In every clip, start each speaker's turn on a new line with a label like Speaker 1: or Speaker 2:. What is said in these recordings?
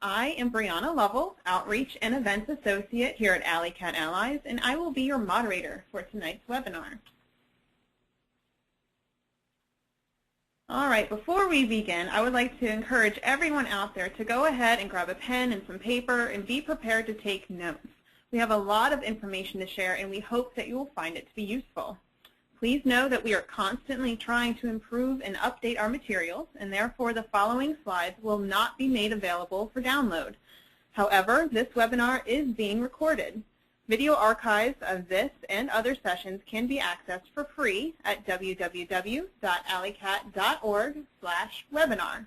Speaker 1: I am Brianna Lovell, Outreach and Events Associate here at Alley Cat Allies, and I will be your moderator for tonight's webinar. All right, before we begin, I would like to encourage everyone out there to go ahead and grab a pen and some paper and be prepared to take notes. We have a lot of information to share, and we hope that you will find it to be useful. Please know that we are constantly trying to improve and update our materials, and therefore the following slides will not be made available for download. However, this webinar is being recorded. Video archives of this and other sessions can be accessed for free at www.alleycat.org/webinar.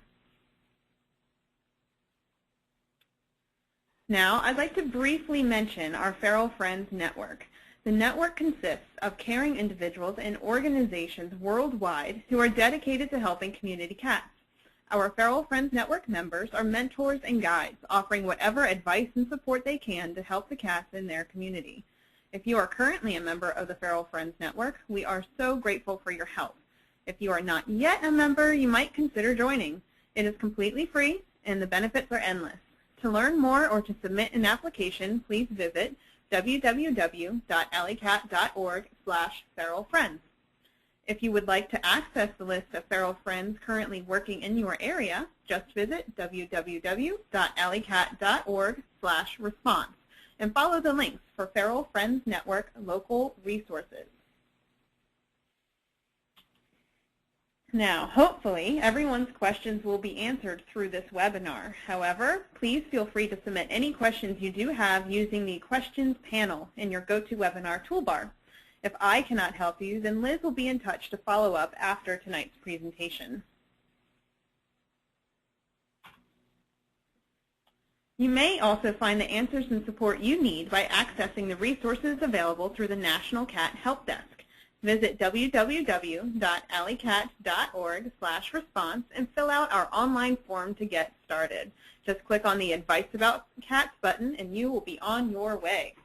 Speaker 1: Now, I'd like to briefly mention our Feral Friends Network. The network consists of caring individuals and organizations worldwide who are dedicated to helping community cats. Our Feral Friends Network members are mentors and guides, offering whatever advice and support they can to help the cats in their community. If you are currently a member of the Feral Friends Network, we are so grateful for your help. If you are not yet a member, you might consider joining. It is completely free, and the benefits are endless. To learn more or to submit an application, please visit www.alleycat.org/feralfriends. If you would like to access the list of feral friends currently working in your area, just visit www.alleycat.org/response and follow the links for Feral Friends Network local resources. Now, hopefully, everyone's questions will be answered through this webinar. However, please feel free to submit any questions you do have using the questions panel in your GoToWebinar toolbar. If I cannot help you, then Liz will be in touch to follow up after tonight's presentation. You may also find the answers and support you need by accessing the resources available through the National Cat Help Desk. Visit www.alleycat.org/response and fill out our online form to get started. Just click on the Advice About Cats button and you will be on your way.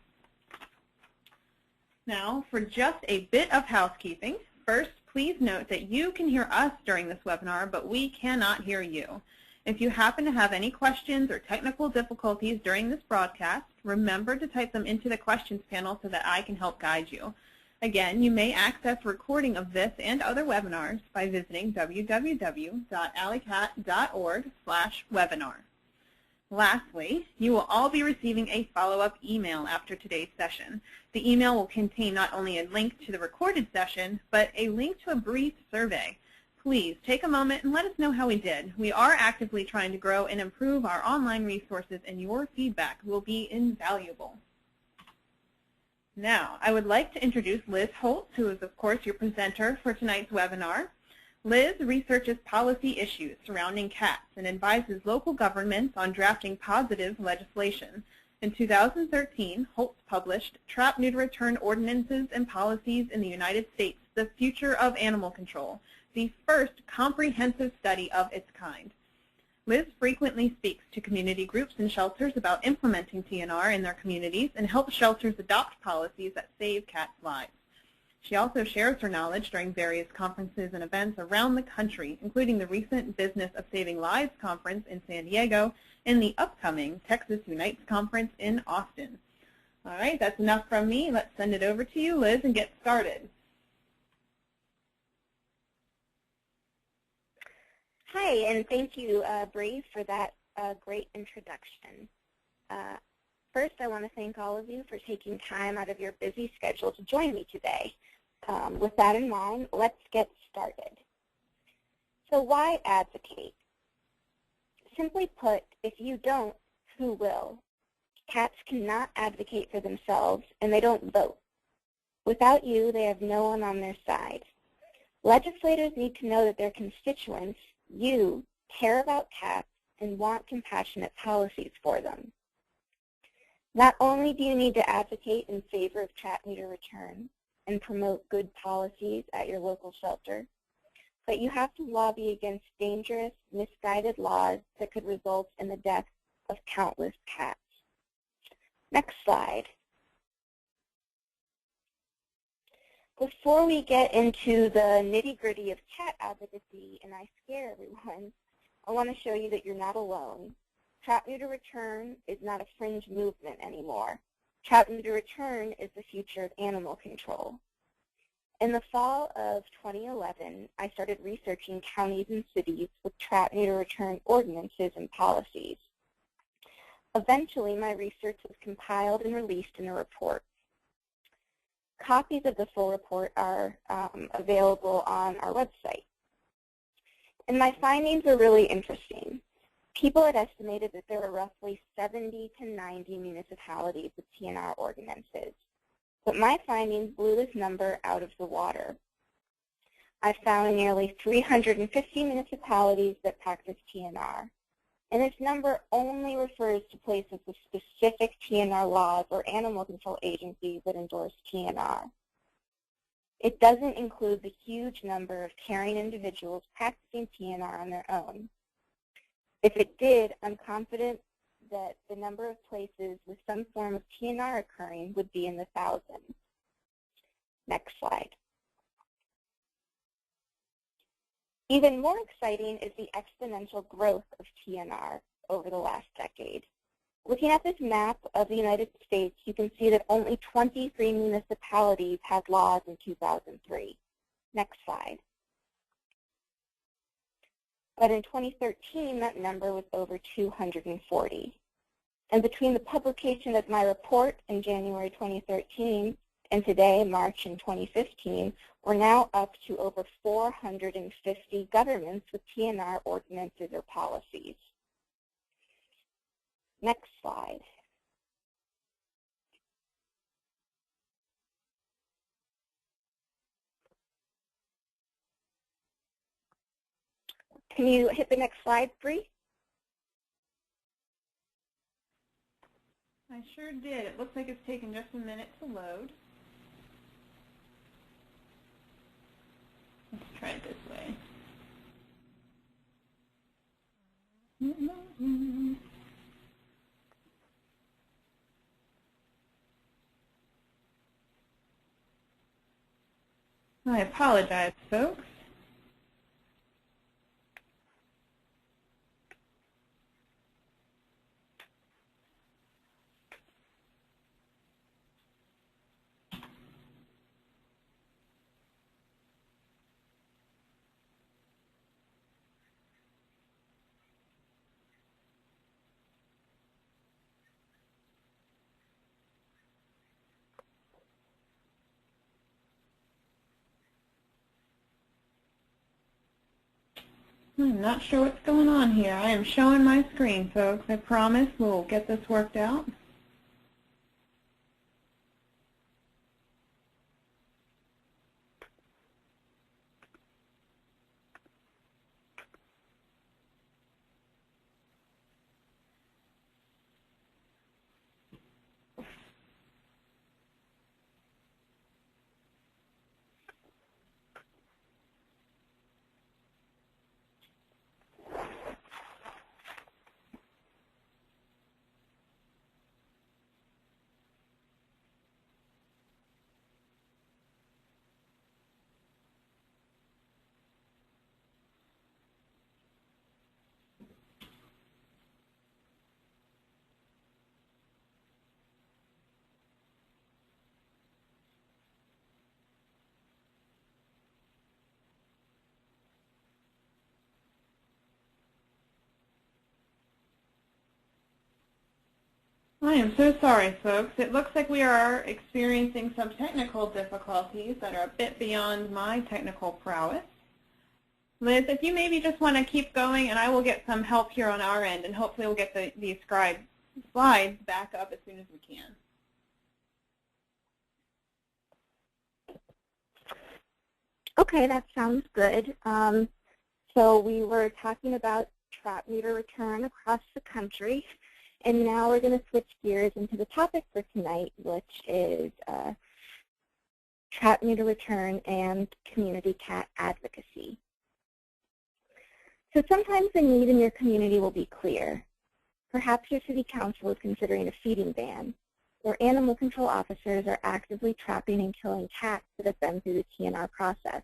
Speaker 1: Now, for just a bit of housekeeping, first, please note that you can hear us during this webinar, but we cannot hear you. If you happen to have any questions or technical difficulties during this broadcast, remember to type them into the questions panel so that I can help guide you. Again, you may access a recording of this and other webinars by visiting www.alleycat.org/webinar. Lastly, you will all be receiving a follow-up email after today's session. The email will contain not only a link to the recorded session, but a link to a brief survey. Please take a moment and let us know how we did. We are actively trying to grow and improve our online resources, and your feedback will be invaluable. Now, I would like to introduce Liz Holtz, who is, of course, your presenter for tonight's webinar. Liz researches policy issues surrounding cats and advises local governments on drafting positive legislation. In 2013, Holtz published Trap-Neuter-Return Ordinances and Policies in the United States, The Future of Animal Control, the first comprehensive study of its kind. Liz frequently speaks to community groups and shelters about implementing TNR in their communities and helps shelters adopt policies that save cats' lives. She also shares her knowledge during various conferences and events around the country, including the recent Business of Saving Lives conference in San Diego and the upcoming Texas Unites conference in Austin. All right, that's enough from me. Let's send it over to you, Liz, and get started.
Speaker 2: Hi, and thank you, Bree, for that great introduction. First, I want to thank all of you for taking time out of your busy schedule to join me today. With that in mind, let's get started. So why advocate? Simply put, if you don't, who will? Cats cannot advocate for themselves, and they don't vote. Without you, they have no one on their side. Legislators need to know that their constituents, you, care about cats and want compassionate policies for them. Not only do you need to advocate in favor of Trap-Neuter-Return and promote good policies at your local shelter, but you have to lobby against dangerous, misguided laws that could result in the death of countless cats. Next slide. Before we get into the nitty-gritty of cat advocacy and I scare everyone, I want to show you that you're not alone. Trap-Neuter-Return is not a fringe movement anymore. Trap-Neuter-Return is the future of animal control. In the fall of 2011, I started researching counties and cities with Trap-Neuter-Return ordinances and policies. Eventually, my research was compiled and released in a report. Copies of the full report are available on our website. And my findings were really interesting. People had estimated that there were roughly 70 to 90 municipalities with TNR ordinances. But my findings blew this number out of the water. I found nearly 350 municipalities that practice TNR. And this number only refers to places with specific TNR laws or animal control agencies that endorse TNR. It doesn't include the huge number of caring individuals practicing TNR on their own. If it did, I'm confident that the number of places with some form of TNR occurring would be in the thousands. Next slide. Even more exciting is the exponential growth of TNR over the last decade. Looking at this map of the United States, you can see that only 23 municipalities had laws in 2003. Next slide. But in 2013, that number was over 240. And between the publication of my report in January 2013 and today, March in 2015, we're now up to over 450 governments with TNR ordinances or policies. Next slide. Can you hit the next slide, Bree?
Speaker 1: I sure did. It looks like it's taken just a minute to load. Let's try it this way. I apologize, folks. I'm not sure what's going on here. I am showing my screen, folks. I promise we'll get this worked out. I am so sorry, folks. It looks like we are experiencing some technical difficulties that are a bit beyond my technical prowess. Liz, if you maybe just want to keep going, and I will get some help here on our end, and hopefully we'll get the slides back up as soon as we can.
Speaker 2: Okay, that sounds good. So we were talking about Trap-Neuter-Return across the country. And now we're going to switch gears into the topic for tonight, which is Trap-Neuter-Return and community cat advocacy. So sometimes the need in your community will be clear. Perhaps your city council is considering a feeding ban, or animal control officers are actively trapping and killing cats that have been through the TNR process.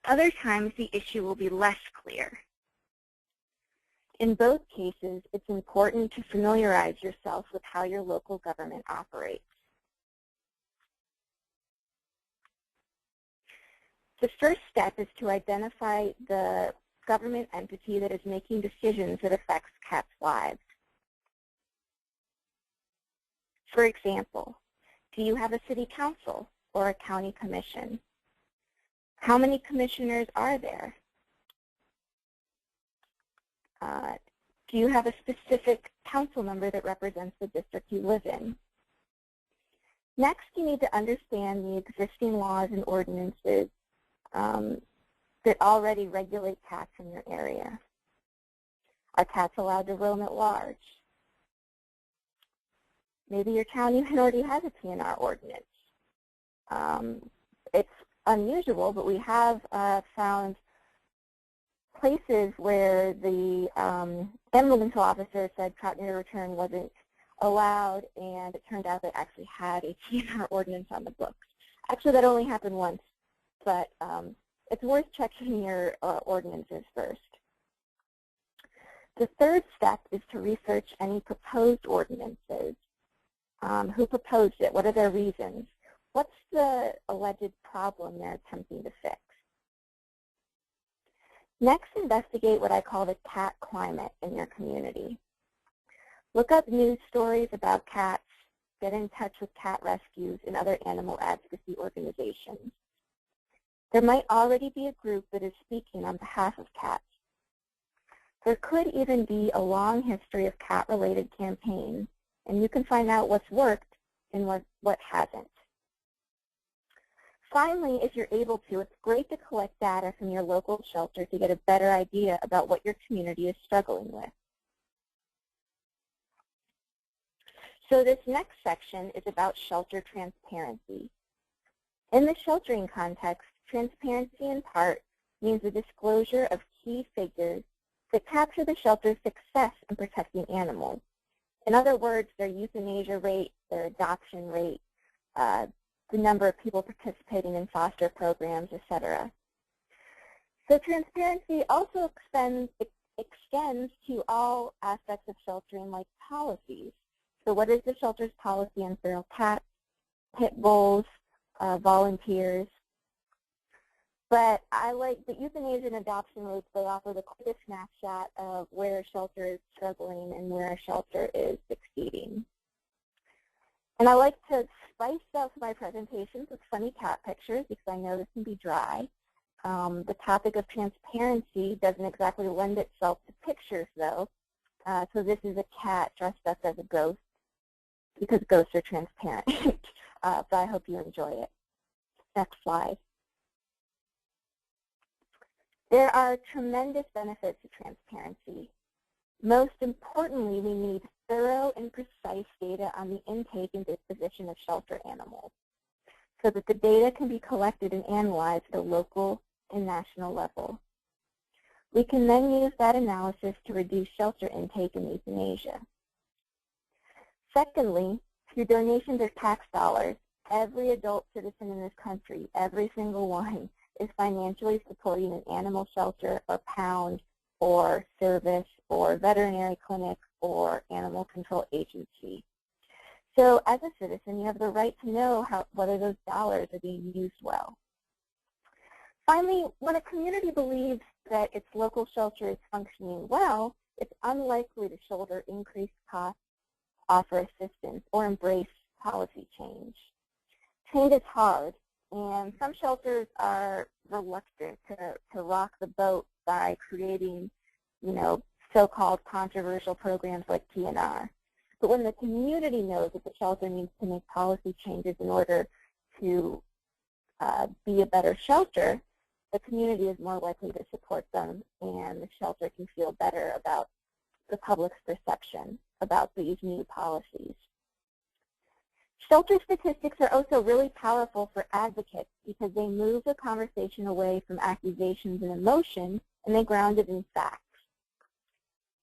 Speaker 2: Other times the issue will be less clear. In both cases, it's important to familiarize yourself with how your local government operates. The first step is to identify the government entity that is making decisions that affects cats' lives. For example, do you have a city council or a county commission? How many commissioners are there? Do you have a specific council member that represents the district you live in? Next, you need to understand the existing laws and ordinances that already regulate cats in your area. Are cats allowed to roam at large? Maybe your town even already has a TNR ordinance. It's unusual, but we have found places where the animal control officer said Trap-Neuter-Return wasn't allowed, and it turned out they actually had a TNR ordinance on the books. Actually, that only happened once, but it's worth checking your ordinances first. The third step is to research any proposed ordinances. Who proposed it? What are their reasons? What's the alleged problem they're attempting to fix? Next, investigate what I call the cat climate in your community. Look up news stories about cats, get in touch with cat rescues and other animal advocacy organizations. There might already be a group that is speaking on behalf of cats. There could even be a long history of cat-related campaigns, and you can find out what's worked and what hasn't. Finally, if you're able to, it's great to collect data from your local shelter to get a better idea about what your community is struggling with. So this next section is about shelter transparency. In the sheltering context, transparency in part means the disclosure of key figures that capture the shelter's success in protecting animals. In other words, their euthanasia rate, their adoption rate, the number of people participating in foster programs, etc. So transparency also extends to all aspects of sheltering, like policies. So what is the shelter's policy on feral cats, pit bulls, volunteers? But I like the euthanasia and adoption rates. They offer the quickest snapshot of where a shelter is struggling and where a shelter is succeeding. And I like to spice up my presentations with funny cat pictures because I know this can be dry. The topic of transparency doesn't exactly lend itself to pictures, though. So this is a cat dressed up as a ghost because ghosts are transparent. But I hope you enjoy it. Next slide. There are tremendous benefits to transparency. Most importantly, we need thorough and precise data on the intake and disposition of shelter animals so that the data can be collected and analyzed at a local and national level. We can then use that analysis to reduce shelter intake and euthanasia. Secondly, through donations of tax dollars, every adult citizen in this country, every single one, is financially supporting an animal shelter or pound or service or veterinary clinic or animal control agency. So as a citizen, you have the right to know whether those dollars are being used well. Finally, when a community believes that its local shelter is functioning well, it's unlikely to shoulder increased costs, offer assistance, or embrace policy change. Change is hard, and some shelters are reluctant to rock the boat by creating, so-called controversial programs like TNR. But when the community knows that the shelter needs to make policy changes in order to be a better shelter, the community is more likely to support them, and the shelter can feel better about the public's perception about these new policies. Shelter statistics are also really powerful for advocates because they move the conversation away from accusations and emotion, and they ground it in facts.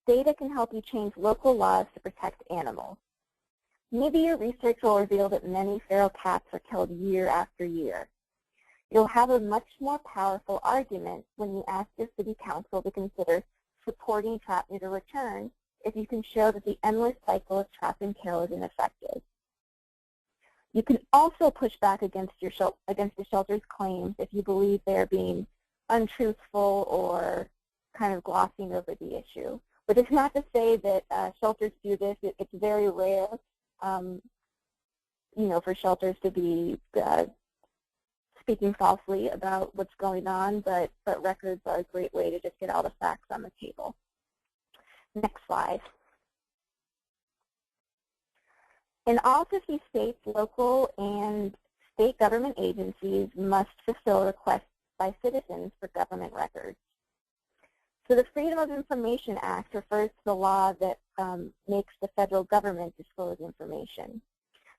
Speaker 2: Data can help you change local laws to protect animals. Maybe your research will reveal that many feral cats are killed year after year. You'll have a much more powerful argument when you ask your city council to consider supporting Trap-Neuter-Return if you can show that the endless cycle of trap and kill is ineffective. You can also push back against the shelter's claims if you believe they're being untruthful or kind of glossing over the issue. But it's not to say that shelters do this. It's very rare, for shelters to be speaking falsely about what's going on, but records are a great way to just get all the facts on the table. Next slide. In all 50 states, local and state government agencies must fulfill requests by citizens for government records. So the Freedom of Information Act refers to the law that makes the federal government disclose information.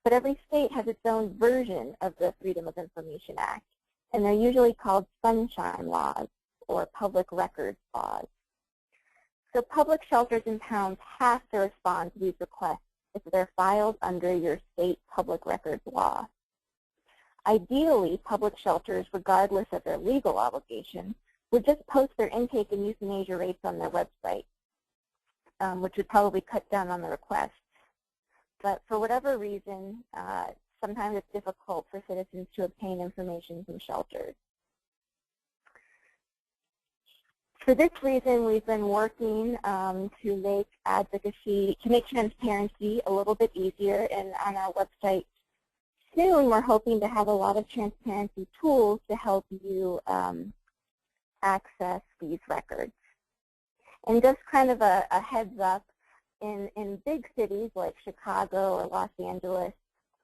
Speaker 2: But every state has its own version of the Freedom of Information Act, and they're usually called sunshine laws or public records laws. So public shelters and towns have to respond to these requests if they're filed under your state public records law. Ideally, public shelters, regardless of their legal obligation, would just post their intake and euthanasia rates on their website, which would probably cut down on the requests. But for whatever reason, sometimes it's difficult for citizens to obtain information from shelters. For this reason, we've been working to make advocacy, to make transparency a little bit easier, and on our website soon we're hoping to have a lot of transparency tools to help you access these records. And just kind of a heads up, in big cities like Chicago or Los Angeles,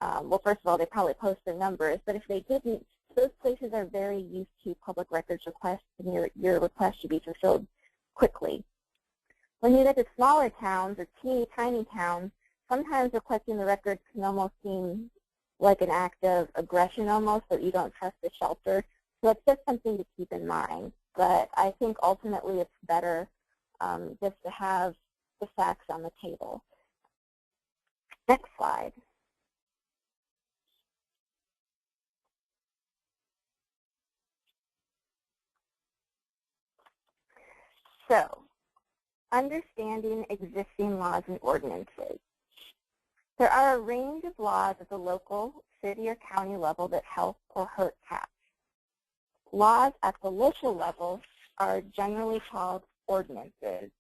Speaker 2: well, first of all, they probably post their numbers, but if they didn't, those places are very used to public records requests, and your request should be fulfilled quickly. When you get to smaller towns or teeny tiny towns, sometimes requesting the records can almost seem like an act of aggression almost, that you don't trust the shelter. So it's just something to keep in mind. But I think ultimately it's better just to have the facts on the table. Next slide. So, understanding existing laws and ordinances. There are a range of laws at the local, city, or county level that help or hurt cats. Laws at the local level are generally called ordinances.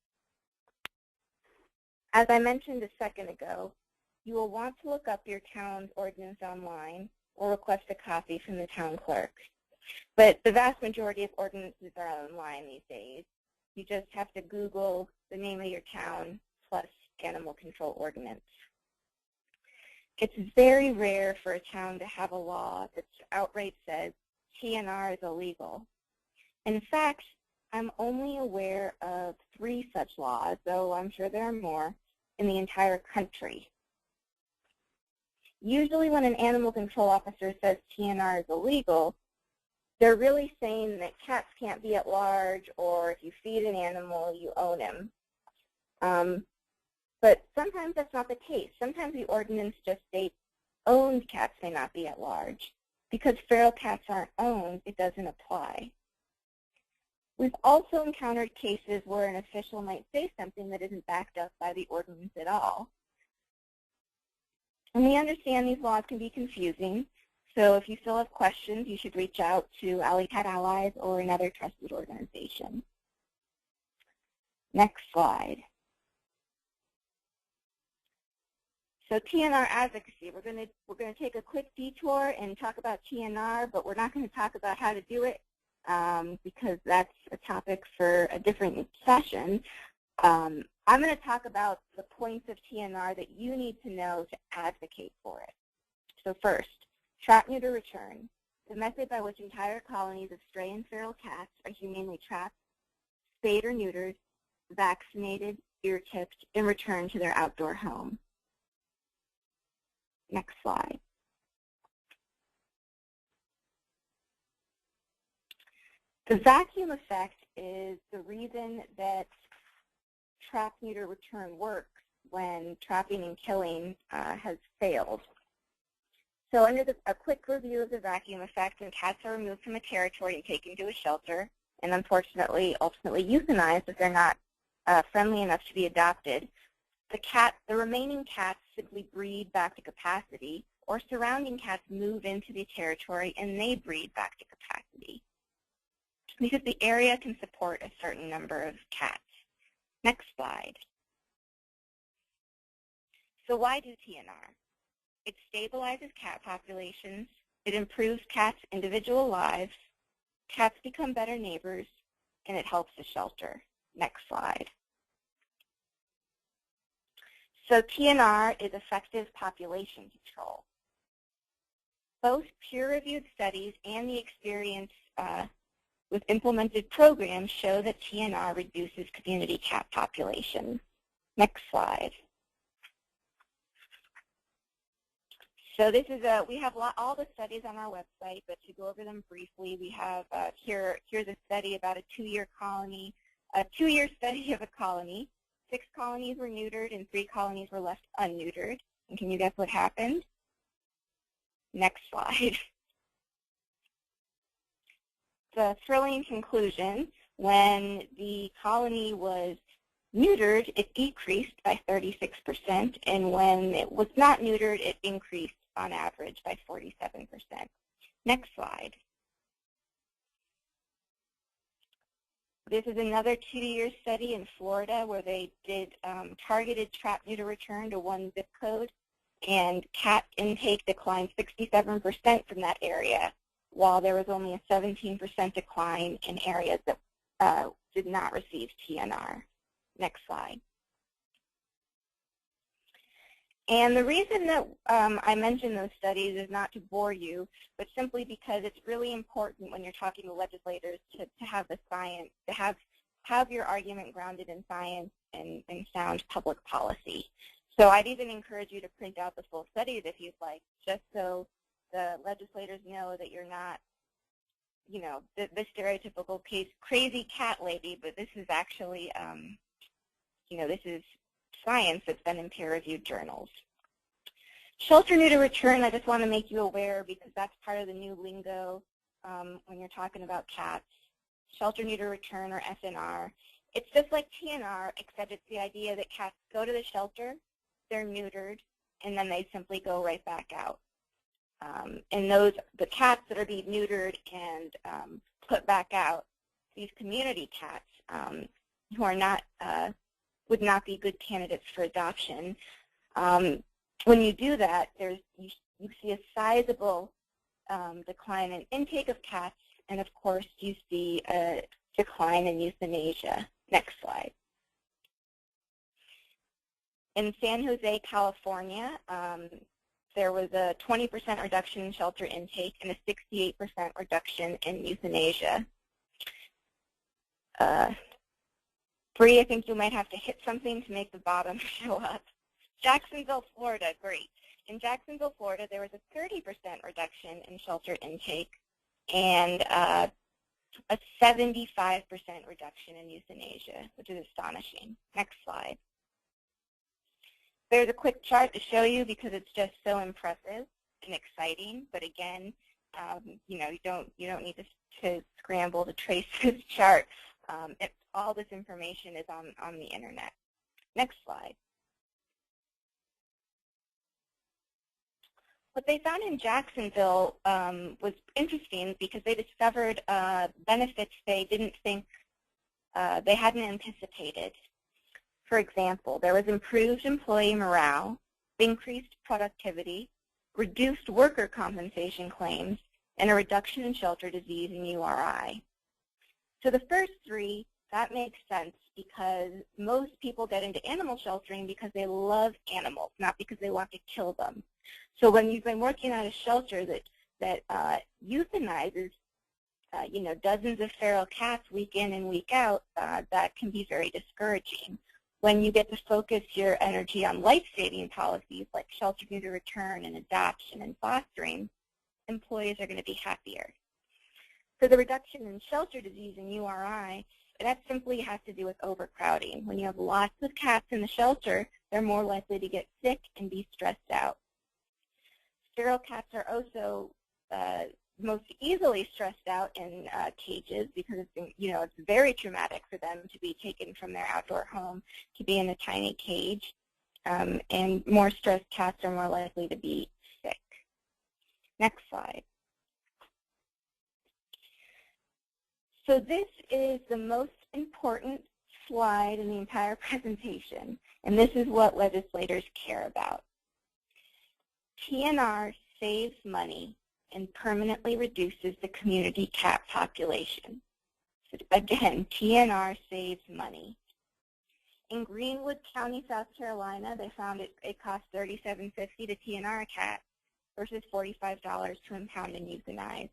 Speaker 2: As I mentioned a second ago, you will want to look up your town's ordinance online or request a copy from the town clerk. But the vast majority of ordinances are online these days. You just have to Google the name of your town plus animal control ordinance. It's very rare for a town to have a law that outright says TNR is illegal. In fact, I'm only aware of 3 such laws, though I'm sure there are more, in the entire country. Usually when an animal control officer says TNR is illegal, they're really saying that cats can't be at large, or if you feed an animal, you own him. But sometimes that's not the case. Sometimes the ordinance just states owned cats may not be at large. Because feral cats aren't owned, it doesn't apply. We've also encountered cases where an official might say something that isn't backed up by the ordinance at all. And we understand these laws can be confusing, so if you still have questions, you should reach out to Alley Cat Allies or another trusted organization. Next slide. So TNR advocacy, we're going to take a quick detour and talk about TNR, but we're not going to talk about how to do it because that's a topic for a different session. I'm going to talk about the points of TNR that you need to know to advocate for it. So first, Trap-Neuter-Return, the method by which entire colonies of stray and feral cats are humanely trapped, spayed or neutered, vaccinated, ear-tipped, and returned to their outdoor home. Next slide. The vacuum effect is the reason that Trap-Neuter-Return works when trapping and killing has failed. So under a quick review of the vacuum effect, when cats are removed from a territory and taken to a shelter, and unfortunately, ultimately euthanized if they're not friendly enough to be adopted, the remaining cats simply breed back to capacity, or surrounding cats move into the territory and they breed back to capacity, because the area can support a certain number of cats. Next slide. So why do TNR? It stabilizes cat populations, it improves cats' individual lives, cats become better neighbors, and it helps the shelter. Next slide. So TNR is effective population control. Both peer-reviewed studies and the experience with implemented programs show that TNR reduces community cat population. Next slide. So this is we have all the studies on our website, but to go over them briefly, we have here's a study about a two-year study of a colony. 6 colonies were neutered and 3 colonies were left unneutered. And can you guess what happened? Next slide. The thrilling conclusion: when the colony was neutered, it decreased by 36%, and when it was not neutered, it increased on average by 47%. Next slide. This is another 2-year study in Florida where they did targeted Trap-Neuter-Return to one zip code, and cat intake declined 67% from that area, while there was only a 17% decline in areas that did not receive TNR. Next slide. And the reason that I mention those studies is not to bore you, but simply because it's really important when you're talking to legislators to have the science, to have your argument grounded in science and sound public policy. So I'd even encourage you to print out the full studies if you'd like, just so the legislators know that you're not, you know, the stereotypical case, crazy cat lady, but this is actually, you know, this is science that's been in peer-reviewed journals. Shelter-neuter-return, I just want to make you aware because that's part of the new lingo when you're talking about cats. Shelter-neuter-return, or SNR. It's just like TNR, except it's the idea that cats go to the shelter, they're neutered, and then they simply go right back out. And the cats that are being neutered and put back out, these community cats who are not would not be good candidates for adoption. When you do that, you see a sizable decline in intake of cats, and of course you see a decline in euthanasia. Next slide. In San Jose, California, there was a 20% reduction in shelter intake and a 68% reduction in euthanasia. Bree, I think you might have to hit something to make the bottom show up. Jacksonville, Florida, great. In Jacksonville, Florida, there was a 30% reduction in shelter intake and a 75% reduction in euthanasia, which is astonishing. Next slide. There's a quick chart to show you because it's just so impressive and exciting. But again, you know, you don't need to scramble to trace this chart. All this information is on the internet. Next slide. What they found in Jacksonville was interesting because they discovered benefits they didn't think they hadn't anticipated. For example, there was improved employee morale, increased productivity, reduced worker compensation claims, and a reduction in shelter disease and URI. So the first three, that makes sense because most people get into animal sheltering because they love animals, not because they want to kill them. So when you've been working at a shelter that euthanizes you know, dozens of feral cats week in and week out, that can be very discouraging. When you get to focus your energy on life-saving policies like shelter-neuter-return and adoption and fostering, employees are going to be happier. So the reduction in shelter disease and URI, that simply has to do with overcrowding. When you have lots of cats in the shelter, they're more likely to get sick and be stressed out. Feral cats are also most easily stressed out in cages because it's very traumatic for them to be taken from their outdoor home to be in a tiny cage. And more stressed cats are more likely to be sick. Next slide. So this is the most important slide in the entire presentation, and this is what legislators care about. TNR saves money and permanently reduces the community cat population. So again, TNR saves money. In Greenwood County, South Carolina, they found it costs $37.50 to TNR a cat versus $45 to impound and euthanize.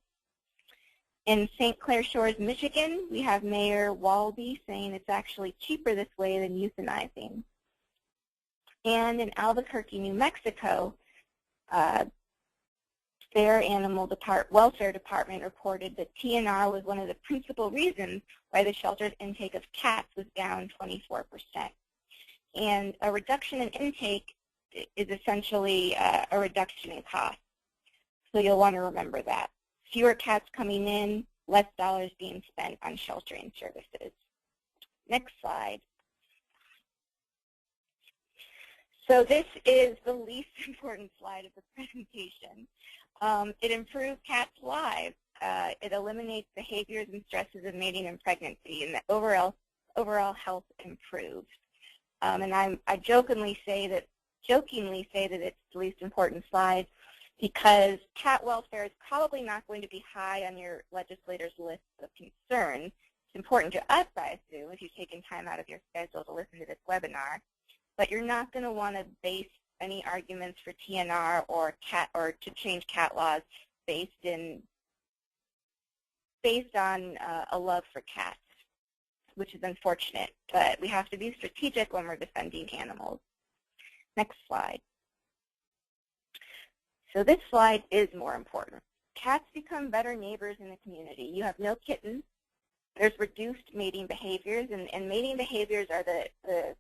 Speaker 2: In St. Clair Shores, Michigan, we have Mayor Walby saying it's actually cheaper this way than euthanizing. And in Albuquerque, New Mexico, their animal welfare department reported that TNR was one of the principal reasons why the shelter's intake of cats was down 24%. And a reduction in intake is essentially a reduction in cost. So you'll want to remember that. Fewer cats coming in, less dollars being spent on sheltering services. Next slide. So this is the least important slide of the presentation. It improves cats' lives. It eliminates behaviors and stresses of mating and pregnancy, and the overall health improves. And I jokingly say that it's the least important slide because cat welfare is probably not going to be high on your legislators' list of concerns. It's important to us, I assume, if you've taken time out of your schedule to listen to this webinar. But you're not going to want to base any arguments for TNR or to change cat laws based on a love for cats, which is unfortunate. But we have to be strategic when we're defending animals. Next slide. So this slide is more important. Cats become better neighbors in the community. You have no kittens. There's reduced mating behaviors, and mating behaviors are the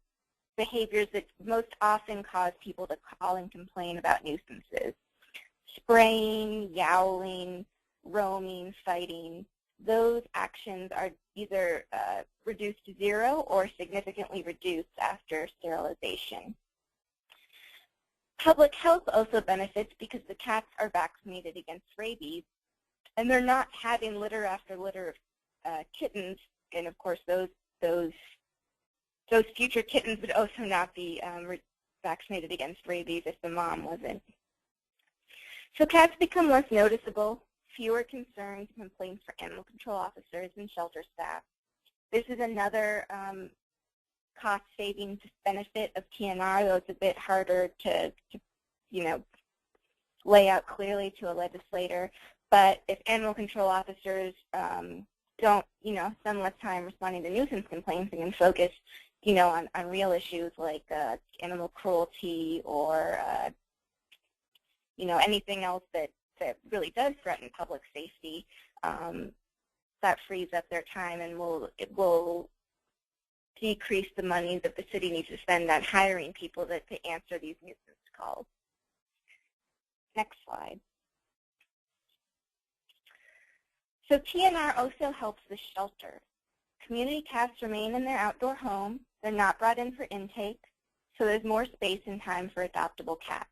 Speaker 2: behaviors that most often cause people to call and complain about nuisances. Spraying, yowling, roaming, fighting, those actions are either reduced to zero or significantly reduced after sterilization. Public health also benefits because the cats are vaccinated against rabies, and they're not having litter after litter of kittens, and of course those future kittens would also not be vaccinated against rabies if the mom wasn't. So cats become less noticeable, fewer concerns and complaints for animal control officers and shelter staff. This is another cost savings benefit of TNR, though it's a bit harder to lay out clearly to a legislator. But if animal control officers don't, spend less time responding to nuisance complaints and can focus, on real issues like animal cruelty or, anything else that really does threaten public safety, that frees up their time and it will decrease the money that the city needs to spend on hiring people to answer these nuisance calls. Next slide. So TNR also helps the shelter. Community cats remain in their outdoor home. They're not brought in for intake, so there's more space and time for adoptable cats.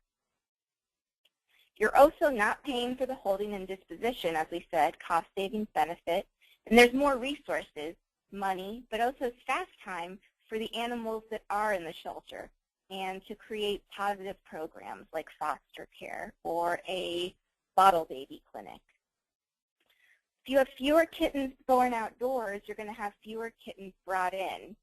Speaker 2: You're also not paying for the holding and disposition, as we said, cost savings benefit, and there's more resources, money, but also staff time for the animals that are in the shelter and to create positive programs like foster care or a bottle baby clinic. If you have fewer kittens born outdoors, you're going to have fewer kittens brought in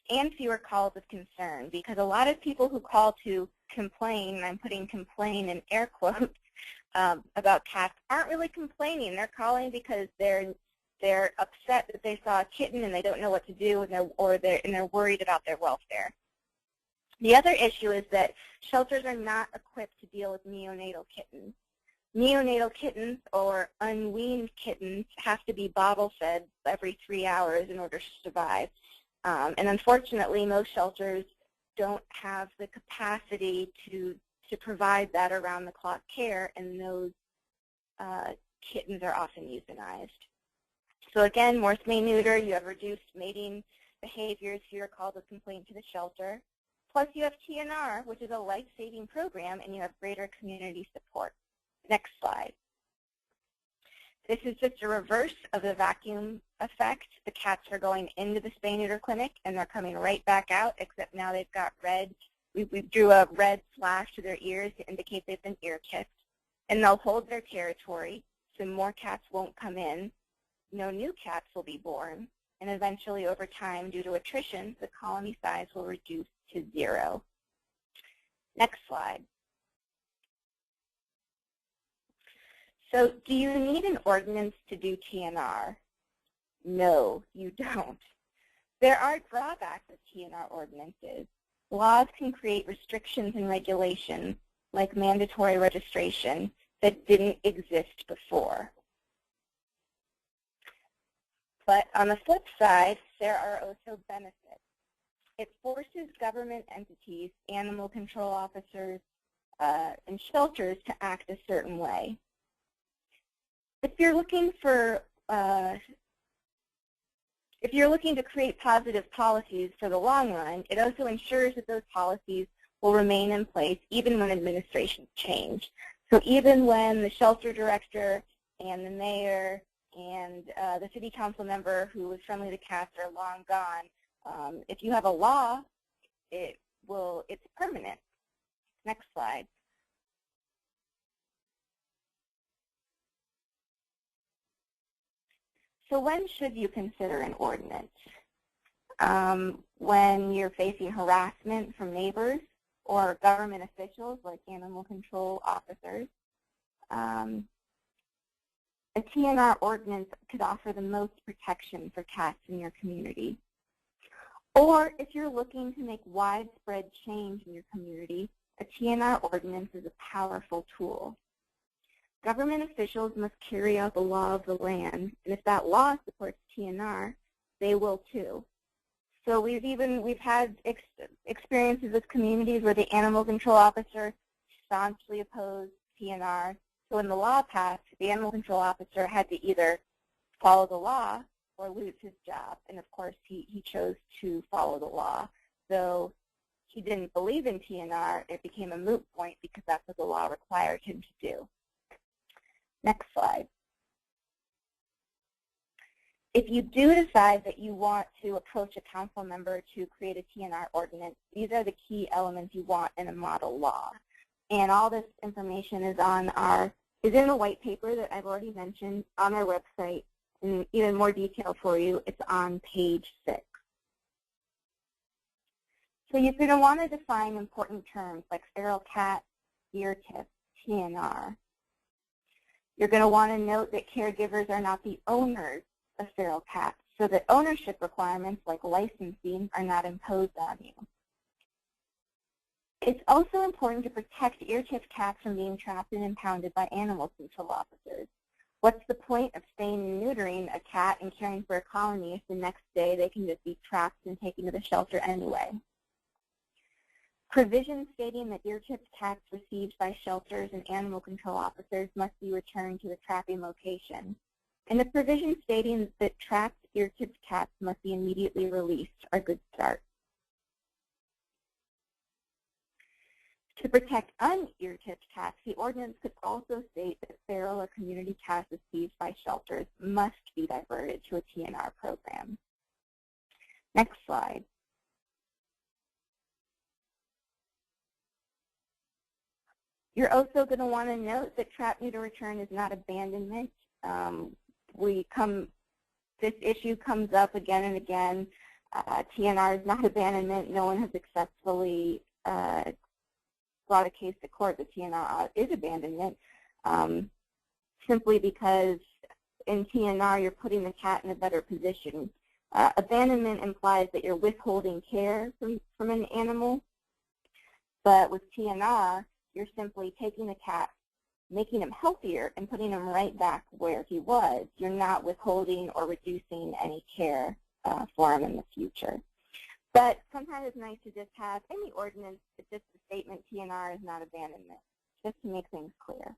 Speaker 2: and fewer calls of concern, because a lot of people who call to complain, and I'm putting complain in air quotes, about cats aren't really complaining. They're calling because they're upset that they saw a kitten and they don't know what to do, and they're worried about their welfare. The other issue is that shelters are not equipped to deal with neonatal kittens. Neonatal kittens or unweaned kittens have to be bottle fed every 3 hours in order to survive. And unfortunately, most shelters don't have the capacity to provide that around-the-clock care, and those kittens are often euthanized. So again, more spay neuter, you have reduced mating behaviors if you're called a complaint to the shelter. Plus you have TNR, which is a life-saving program, and you have greater community support. Next slide. This is just a reverse of the vacuum effect. The cats are going into the spay-neuter clinic, and they're coming right back out, except now they've got red. We drew a red slash to their ears to indicate they've been ear tipped. And they'll hold their territory, so more cats won't come in. No new cats will be born. And eventually, over time, due to attrition, the colony size will reduce to 0. Next slide. So do you need an ordinance to do TNR? No, you don't. There are drawbacks of TNR ordinances. Laws can create restrictions and regulations, like mandatory registration, that didn't exist before. But on the flip side, there are also benefits. It forces government entities, animal control officers, and shelters to act a certain way. If you're looking to create positive policies for the long run, it also ensures that those policies will remain in place even when administrations change. So even when the shelter director and the mayor and the city council member who was friendly to cats are long gone, if you have a law, it's permanent. Next slide. So when should you consider an ordinance? When you're facing harassment from neighbors or government officials like animal control officers. A TNR ordinance could offer the most protection for cats in your community. Or if you're looking to make widespread change in your community, a TNR ordinance is a powerful tool. Government officials must carry out the law of the land, and if that law supports TNR, they will too. So we've had experiences with communities where the animal control officer staunchly opposed TNR. So when the law passed, the animal control officer had to either follow the law or lose his job. And of course, he chose to follow the law. Though he didn't believe in TNR, it became a moot point because that's what the law required him to do. Next slide. If you do decide that you want to approach a council member to create a TNR ordinance, these are the key elements you want in a model law. And all this information is in the white paper that I've already mentioned on our website. In even more detail for you, it's on page 6. So you're going to want to define important terms like feral cat, ear tip, TNR. You're going to want to note that caregivers are not the owners of feral cats, so that ownership requirements like licensing are not imposed on you. It's also important to protect ear-tipped cats from being trapped and impounded by animal control officers. What's the point of spaying and neutering a cat and caring for a colony if the next day they can just be trapped and taken to the shelter anyway? Provisions stating that ear-tipped cats received by shelters and animal control officers must be returned to the trapping location. And the provisions stating that trapped ear-tipped cats must be immediately released are good starts. To protect un-ear-tipped cats, the ordinance could also state that feral or community cats received by shelters must be diverted to a TNR program. Next slide. You're also going to want to note that trap-neuter-return is not abandonment. This issue comes up again and again. TNR is not abandonment. No one has successfully brought a case to court that TNR is abandonment, simply because in TNR you're putting the cat in a better position. Abandonment implies that you're withholding care from an animal, but with TNR, you're simply taking the cat, making him healthier, and putting him right back where he was. You're not withholding or reducing any care for him in the future. But sometimes it's nice to just have in the ordinance just the statement TNR is not abandonment, just to make things clear.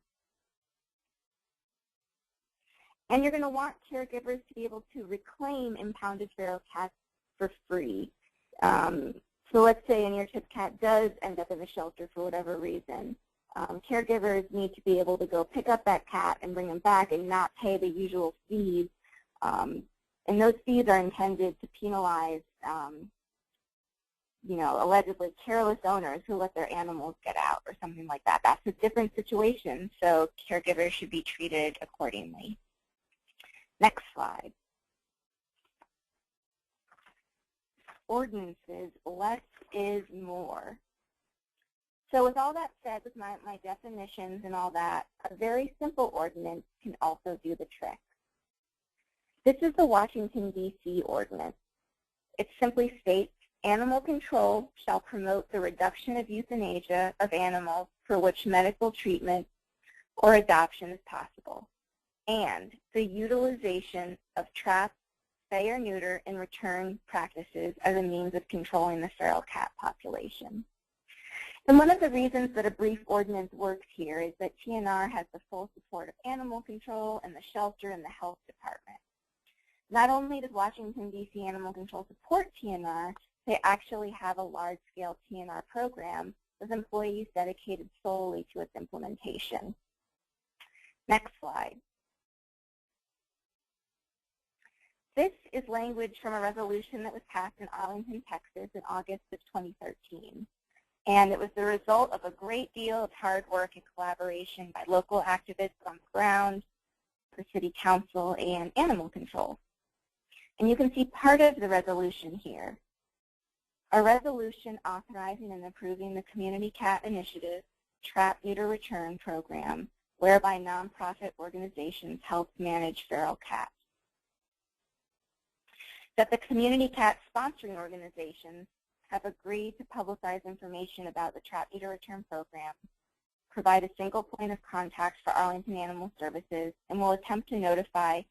Speaker 2: And you're going to want caregivers to be able to reclaim impounded feral cats for free. So let's say an ear-tipped cat does end up in the shelter for whatever reason. Caregivers need to be able to go pick up that cat and bring him back and not pay the usual fees. And those fees are intended to penalize, allegedly careless owners who let their animals get out or something like that. That's a different situation, so caregivers should be treated accordingly. Next slide. Ordinances, less is more. So with all that said, with my definitions and all that, a very simple ordinance can also do the trick. This is the Washington, D.C. ordinance. It simply states, animal control shall promote the reduction of euthanasia of animals for which medical treatment or adoption is possible, and the utilization of trap, spay or neuter, and return practices as a means of controlling the feral cat population. And one of the reasons that a brief ordinance works here is that TNR has the full support of animal control and the shelter and the health department. Not only does Washington, D.C. Animal Control support TNR, they actually have a large-scale TNR program with employees dedicated solely to its implementation. Next slide. This is language from a resolution that was passed in Arlington, Texas in August of 2013. And it was the result of a great deal of hard work and collaboration by local activists on the ground, the city council, and animal control. And you can see part of the resolution here. A resolution authorizing and approving the Community Cat Initiative Trap-Neuter-Return program, whereby nonprofit organizations help manage feral cats. That the community cat sponsoring organizations have agreed to publicize information about the Trap-Neuter-Return program, provide a single point of contact for Arlington Animal Services, and will attempt to notify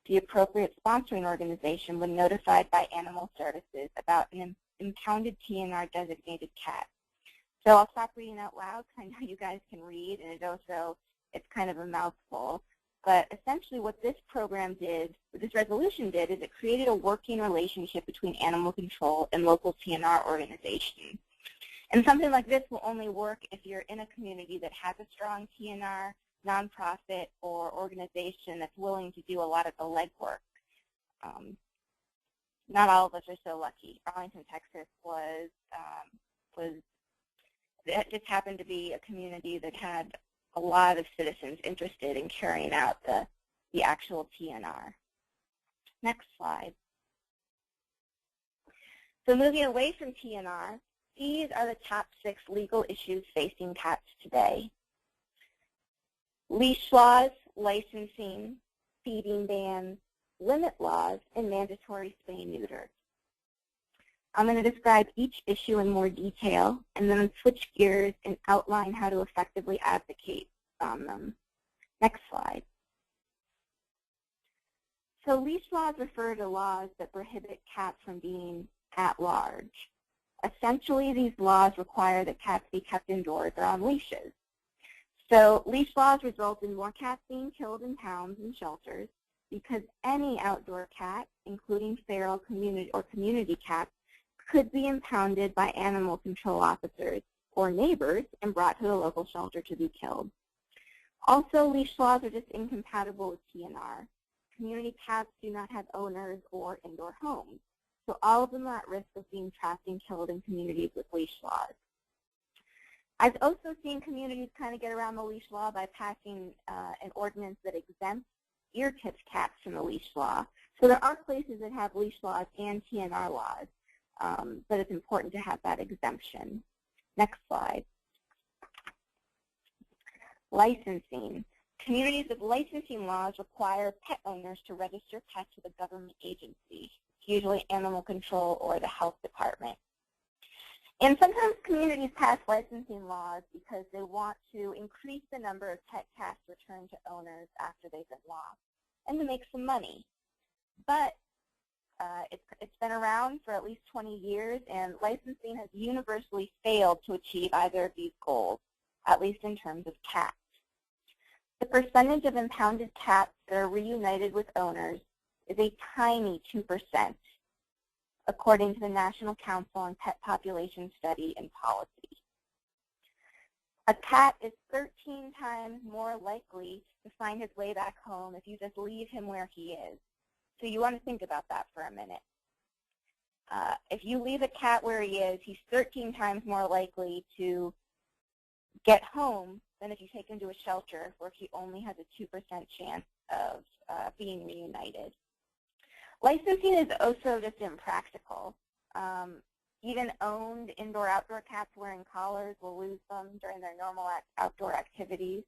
Speaker 2: the appropriate sponsoring organization when notified by Animal Services about an impounded TNR designated cat. So I'll stop reading out loud because I know you guys can read, and it's kind of a mouthful. But essentially what this program did, what this resolution did, is it created a working relationship between animal control and local TNR organizations. And something like this will only work if you're in a community that has a strong TNR, nonprofit, or organization that's willing to do a lot of the legwork. Not all of us are so lucky. Arlington, Texas it just happened to be a community that had a lot of citizens interested in carrying out the actual TNR. Next slide. So moving away from TNR, these are the top 6 legal issues facing cats today. Leash laws, licensing, feeding bans, limit laws, and mandatory spay and neuter. I'm going to describe each issue in more detail and then switch gears and outline how to effectively advocate on them. Next slide. So leash laws refer to laws that prohibit cats from being at large. Essentially, these laws require that cats be kept indoors or on leashes. So leash laws result in more cats being killed in towns and shelters because any outdoor cat, including feral community cats, could be impounded by animal control officers or neighbors and brought to the local shelter to be killed. Also, leash laws are just incompatible with TNR. Community cats do not have owners or indoor homes, so all of them are at risk of being trapped and killed in communities with leash laws. I've also seen communities kind of get around the leash law by passing an ordinance that exempts ear-tipped cats from the leash law. So there are places that have leash laws and TNR laws, but it's important to have that exemption. Next slide. Licensing. Communities with licensing laws require pet owners to register pets with a government agency, usually animal control or the health department. And sometimes communities pass licensing laws because they want to increase the number of pet cats returned to owners after they've been lost and to make some money. But it's been around for at least 20 years, and licensing has universally failed to achieve either of these goals, at least in terms of cats. The percentage of impounded cats that are reunited with owners is a tiny 2%, according to the National Council on Pet Population Study and Policy. A cat is 13 times more likely to find his way back home if you just leave him where he is. So you want to think about that for a minute. If you leave a cat where he is, he's 13 times more likely to get home than if you take him to a shelter where he only has a 2% chance of being reunited. Licensing is also just impractical. Even owned indoor-outdoor cats wearing collars will lose them during their normal outdoor activities.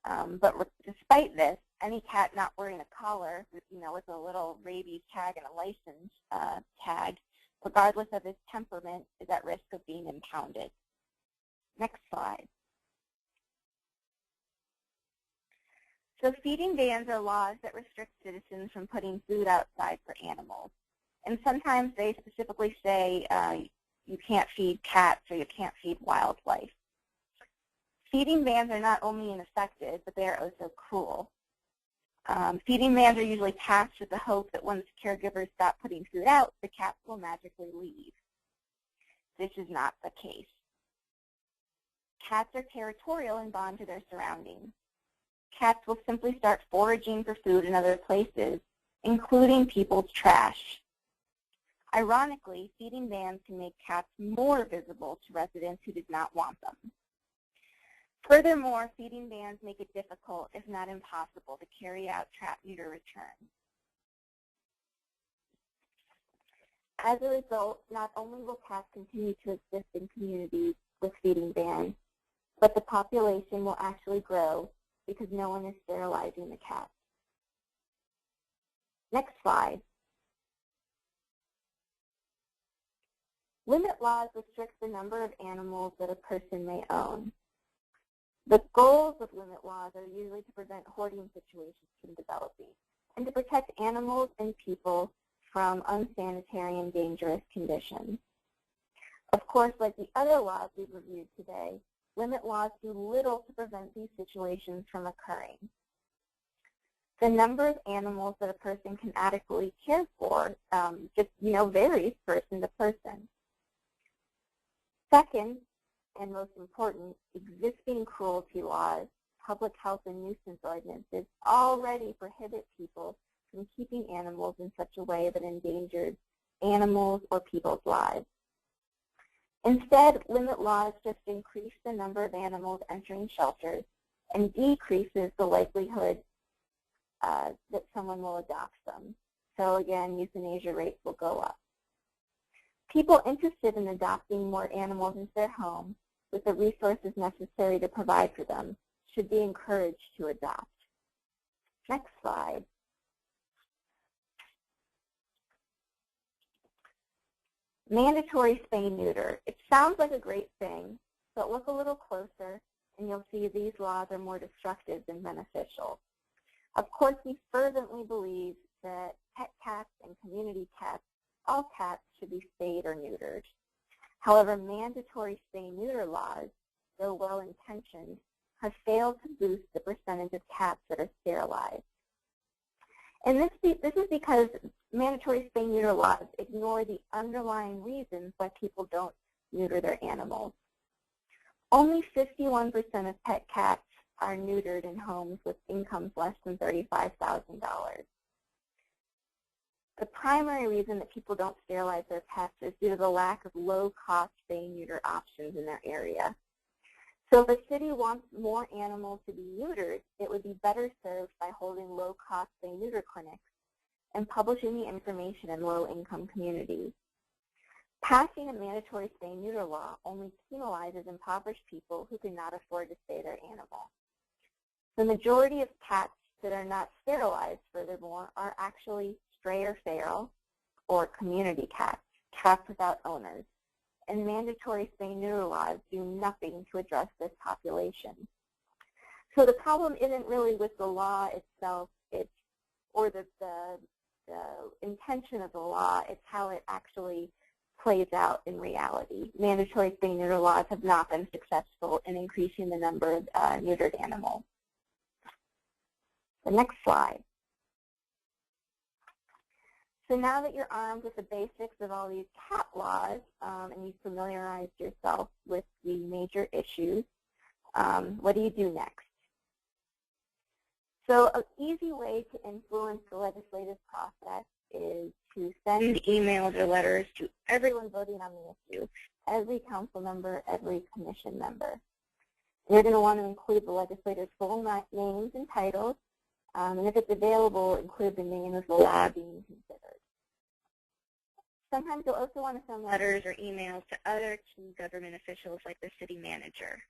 Speaker 2: But despite this, any cat not wearing a collar, with a little rabies tag and a license tag, regardless of his temperament, is at risk of being impounded. Next slide. So feeding bans are laws that restrict citizens from putting food outside for animals. And sometimes they specifically say you can't feed cats or you can't feed wildlife. Feeding bans are not only ineffective, but they are also cruel. Feeding bans are usually passed with the hope that once caregivers stop putting food out, the cats will magically leave. This is not the case. Cats are territorial and bond to their surroundings. Cats will simply start foraging for food in other places, including people's trash. Ironically, feeding bans can make cats more visible to residents who did not want them. Furthermore, feeding bans make it difficult, if not impossible, to carry out trap-neuter-return. As a result, not only will cats continue to exist in communities with feeding bans, but the population will actually grow because no one is sterilizing the cats. Next slide. Limit laws restrict the number of animals that a person may own. The goals of limit laws are usually to prevent hoarding situations from developing and to protect animals and people from unsanitary and dangerous conditions. Of course, like the other laws we've reviewed today, limit laws do little to prevent these situations from occurring. The number of animals that a person can adequately care for just varies person to person. Second, and most important, existing cruelty laws, public health and nuisance ordinances already prohibit people from keeping animals in such a way that endangers animals or people's lives. Instead, limit laws just increase the number of animals entering shelters and decreases the likelihood that someone will adopt them. So again, euthanasia rates will go up. People interested in adopting more animals into their home with the resources necessary to provide for them should be encouraged to adopt. Next slide. Mandatory spay-neuter. It sounds like a great thing, but look a little closer and you'll see these laws are more destructive than beneficial. Of course, we fervently believe that pet cats and community cats, all cats, should be spayed or neutered. However, mandatory spay-neuter laws, though well-intentioned, have failed to boost the percentage of cats that are sterilized. And this is because mandatory spay-neuter laws ignore the underlying reasons why people don't neuter their animals. Only 51% of pet cats are neutered in homes with incomes less than $35,000. The primary reason that people don't sterilize their pets is due to the lack of low-cost spay-neuter options in their area. So if a city wants more animals to be neutered, it would be better served by holding low-cost spay-neuter clinics and publishing the information in low-income communities. Passing a mandatory spay-neuter law only penalizes impoverished people who cannot afford to spay their animal. The majority of cats that are not sterilized, furthermore, are actually stray or feral, or community cats, cats without owners. And mandatory spay-neuter laws do nothing to address this population. So the problem isn't really with the law itself, or the intention of the law, it's how it actually plays out in reality. Mandatory spay-neuter laws have not been successful in increasing the number of neutered animals. The next slide. So now that you're armed with the basics of all these CAT laws and you've familiarized yourself with the major issues, what do you do next? So an easy way to influence the legislative process is to send emails or letters to everyone voting on the issue, every council member, every commission member. You're going to want to include the legislator's full names and titles, and if it's available, include the name of the law being considered. Sometimes you'll also want to send letters or emails to other key government officials like the city manager.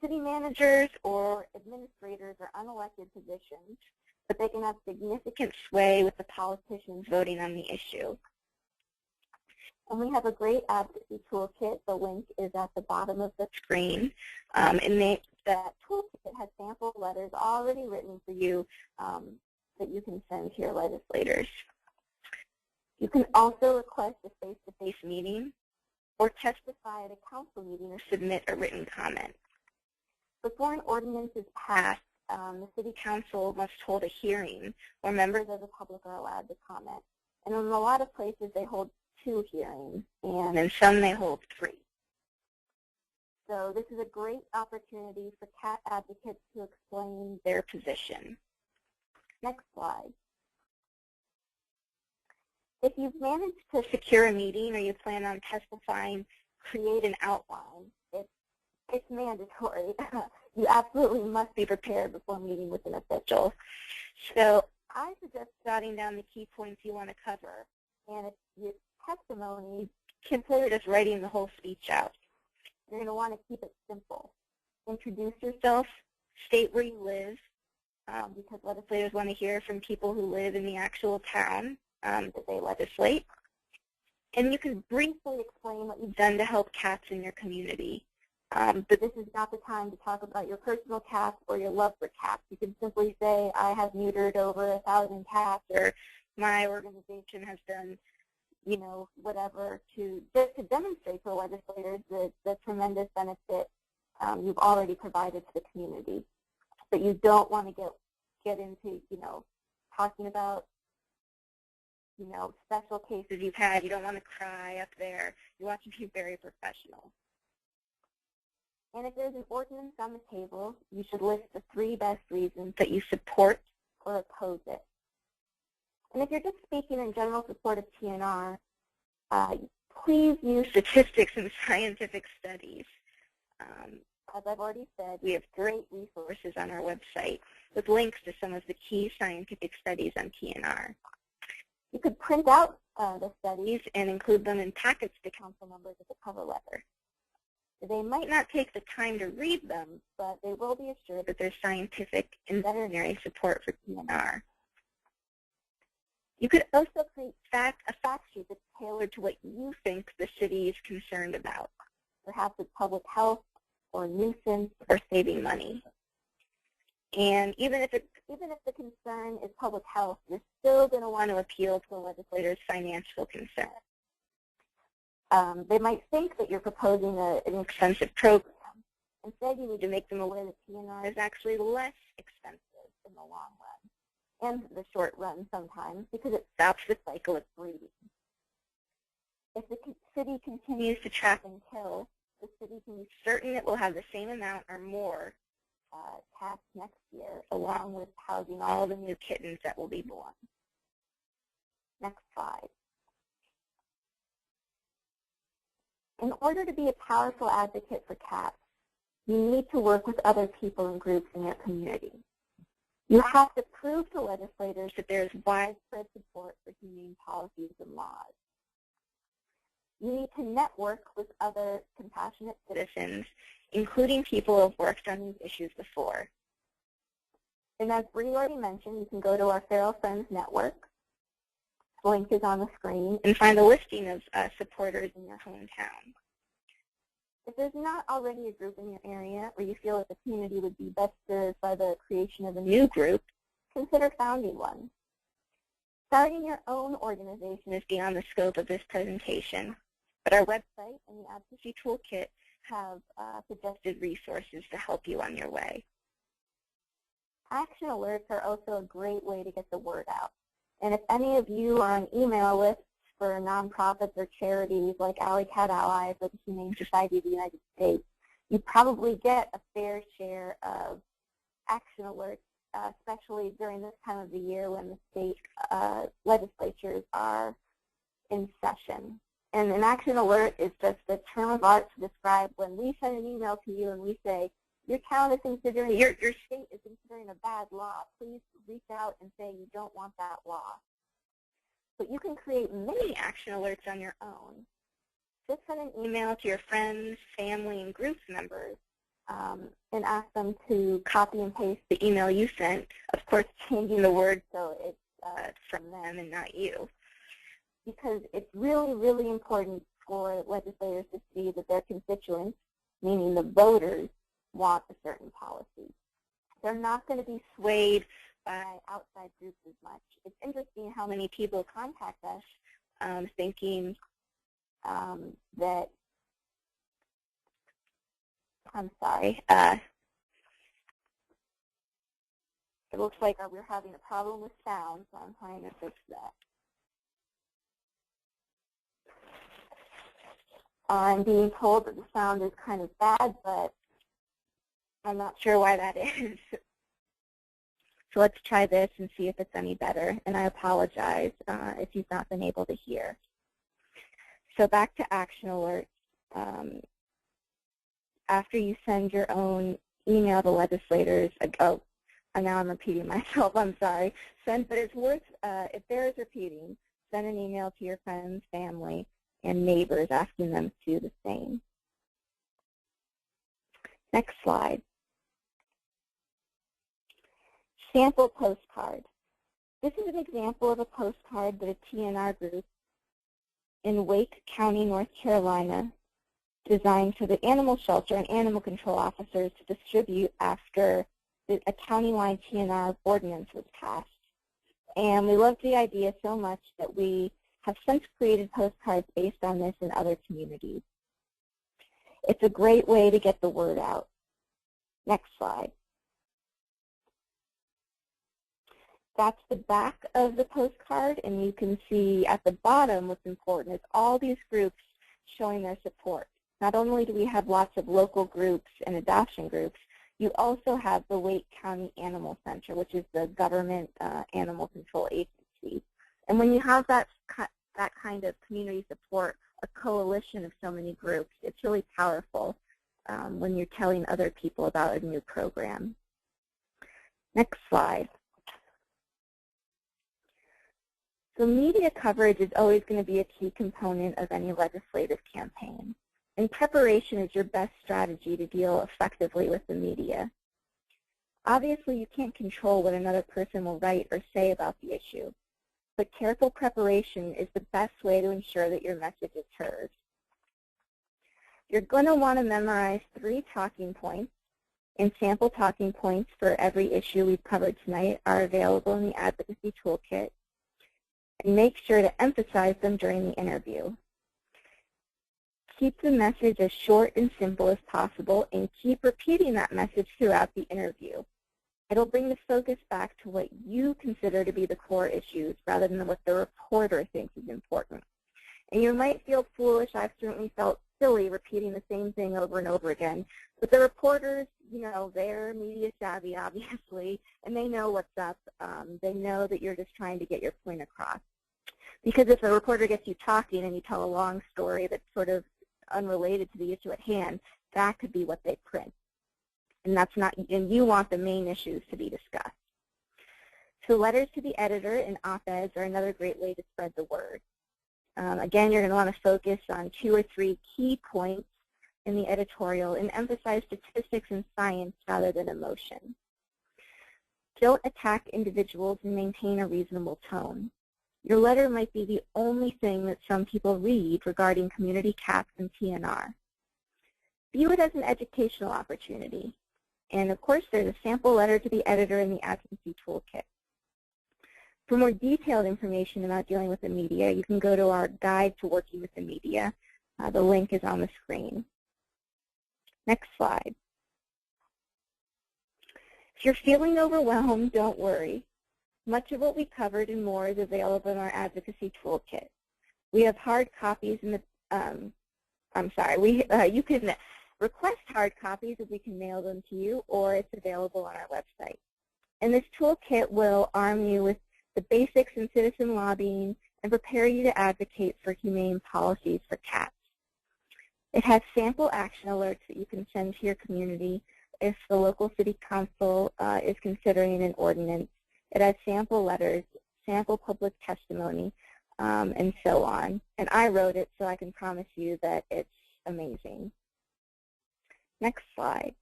Speaker 2: City managers or administrators are unelected positions, but they can have significant sway with the politicians voting on the issue. And we have a great advocacy toolkit. The link is at the bottom of the screen. And that toolkit has sample letters already written for you that you can send to your legislators. You can also request a face-to-face meeting or testify at a council meeting or submit a written comment. Before an ordinance is passed, the City Council must hold a hearing where members of the public are allowed to comment. And in a lot of places, they hold 2 hearings, and in some they hold 3. So this is a great opportunity for CAT advocates to explain their position. Next slide. If you've managed to secure a meeting or you plan on testifying, create an outline. It's mandatory. You absolutely must be prepared before meeting with an official. So I suggest jotting down the key points you want to cover. And if your testimony, consider just writing the whole speech out. You're going to want to keep it simple. Introduce yourself, state where you live, because legislators want to hear from people who live in the actual town that they legislate. And you can briefly explain what you've done to help cats in your community. But this is not the time to talk about your personal cats or your love for cats. You can simply say, I have neutered over 1,000 cats, or my organization has done, you know, whatever, just to demonstrate to legislators the tremendous benefit you've already provided to the community. But you don't want to get into, you know, talking about, you know, special cases you've had. You don't want to cry up there. You want to be very professional. And if there's an ordinance on the table, you should list the 3 best reasons that you support or oppose it. And if you're just speaking in general support of TNR, please use statistics and scientific studies. As I've already said, we have great resources on our website with links to some of the key scientific studies on TNR. You could print out the studies and include them in packets to council members as a cover letter. They might not take the time to read them, but they will be assured that there's scientific and veterinary support for TNR. You could also create a fact sheet that's tailored to what you think the city is concerned about. Perhaps it's public health or nuisance or saving money. And even if the concern is public health, you're still going to want to appeal to the legislator's financial concern. They might think that you're proposing an expensive program. Instead, you need to make them aware that TNR is actually less expensive in the long run and the short run sometimes because it stops the cycle of breeding. If the city continues to trap and kill, the city can be certain it will have the same amount or more cats next year, along with housing all the new kittens that will be born. Next slide. In order to be a powerful advocate for cats, you need to work with other people and groups in your community. You have to prove to legislators that there is widespread support for humane policies and laws. You need to network with other compassionate citizens, including people who have worked on these issues before. And as Bree already mentioned, you can go to our Feral Friends Network. The link is on the screen, and find a listing of supporters in your hometown. If there's not already a group in your area where you feel that the community would be best served by the creation of a new group, consider founding one. Starting your own organization is beyond the scope of this presentation, but our website and the Advocacy Toolkit have suggested resources to help you on your way. Action alerts are also a great way to get the word out. And if any of you are on email lists for nonprofits or charities like Alley Cat Allies or the Humane Society of the United States, you probably get a fair share of action alerts, especially during this time of the year when the state legislatures are in session. And an action alert is just a term of art to describe when we send an email to you and we say, your town is considering, your state is considering a bad law. Please reach out and say you don't want that law. But you can create many action alerts on your own. Just send an email to your friends, family, and group members and ask them to copy and paste the email you sent, of course changing the word so it's from them and not you. Because it's really, really important for legislators to see that their constituents, meaning the voters, want a certain policy. They're not going to be swayed by outside groups as much. It's interesting how many people contact us thinking that, I'm sorry, it looks like we're having a problem with sound, so I'm trying to fix that. I'm being told that the sound is kind of bad, but I'm not sure why that is. So let's try this and see if it's any better. And I apologize if you've not been able to hear. So back to action alerts. After you send your own email to legislators, oh, and now I'm repeating myself, I'm sorry. But it's worth, it bears repeating, send an email to your friends, family, and neighbors asking them to do the same. Next slide. Sample postcard. This is an example of a postcard that a TNR group in Wake County, North Carolina, designed for the animal shelter and animal control officers to distribute after a county-wide TNR ordinance was passed. And we loved the idea so much that we have since created postcards based on this in other communities. It's a great way to get the word out. Next slide. That's the back of the postcard, and you can see at the bottom what's important is all these groups showing their support. Not only do we have lots of local groups and adoption groups, you also have the Wake County Animal Center, which is the government animal control agency. And when you have that kind of community support, a coalition of so many groups, it's really powerful when you're telling other people about a new program. Next slide. So media coverage is always going to be a key component of any legislative campaign. And preparation is your best strategy to deal effectively with the media. Obviously, you can't control what another person will write or say about the issue, but careful preparation is the best way to ensure that your message is heard. You're going to want to memorize 3 talking points, and sample talking points for every issue we've covered tonight are available in the Advocacy Toolkit. And make sure to emphasize them during the interview. Keep the message as short and simple as possible, and keep repeating that message throughout the interview. It'll bring the focus back to what you consider to be the core issues rather than what the reporter thinks is important. And you might feel foolish. I've certainly felt silly repeating the same thing over and over again. But the reporters, you know, they're media savvy, obviously, and they know what's up. They know that you're just trying to get your point across. Because if a reporter gets you talking and you tell a long story that's sort of unrelated to the issue at hand, that could be what they print. And that's not, and you want the main issues to be discussed. So letters to the editor and op-eds are another great way to spread the word. Again, you're going to want to focus on 2 or 3 key points in the editorial and emphasize statistics and science rather than emotion. Don't attack individuals and maintain a reasonable tone. Your letter might be the only thing that some people read regarding community cats and TNR. View it as an educational opportunity. And of course, there's a sample letter to the editor in the Advocacy Toolkit. For more detailed information about dealing with the media, you can go to our Guide to Working with the Media. The link is on the screen. Next slide. If you're feeling overwhelmed, don't worry. Much of what we covered and more is available in our advocacy toolkit. We have hard copies in the, you can request hard copies if we can mail them to you, or it's available on our website. And this toolkit will arm you with the basics in citizen lobbying and prepare you to advocate for humane policies for cats. It has sample action alerts that you can send to your community if the local city council is considering an ordinance. It has sample letters, sample public testimony, and so on. And I wrote it, so I can promise you that it's amazing. Next slide.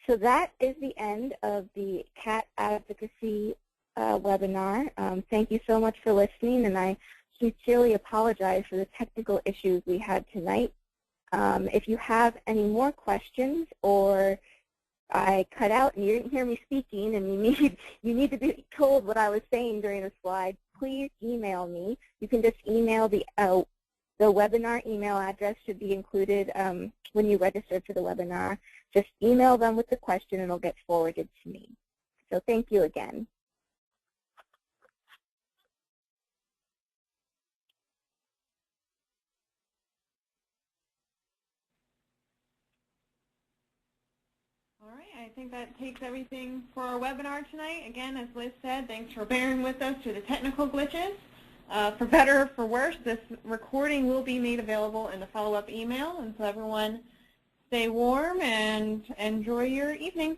Speaker 2: So that is the end of the cat advocacy webinar. Thank you so much for listening, and I sincerely apologize for the technical issues we had tonight. If you have any more questions, or I cut out and you didn't hear me speaking and you need to be told what I was saying during the slide, please email me. You can just email the webinar email address should be included when you register for the webinar. Just email them with the question and it'll get forwarded to me. So thank you again.
Speaker 1: All right, I think that takes everything for our webinar tonight. Again, as Liz said, thanks for bearing with us through the technical glitches. For better or for worse, this recording will be made available in the follow-up email, and so everyone stay warm and enjoy your evening.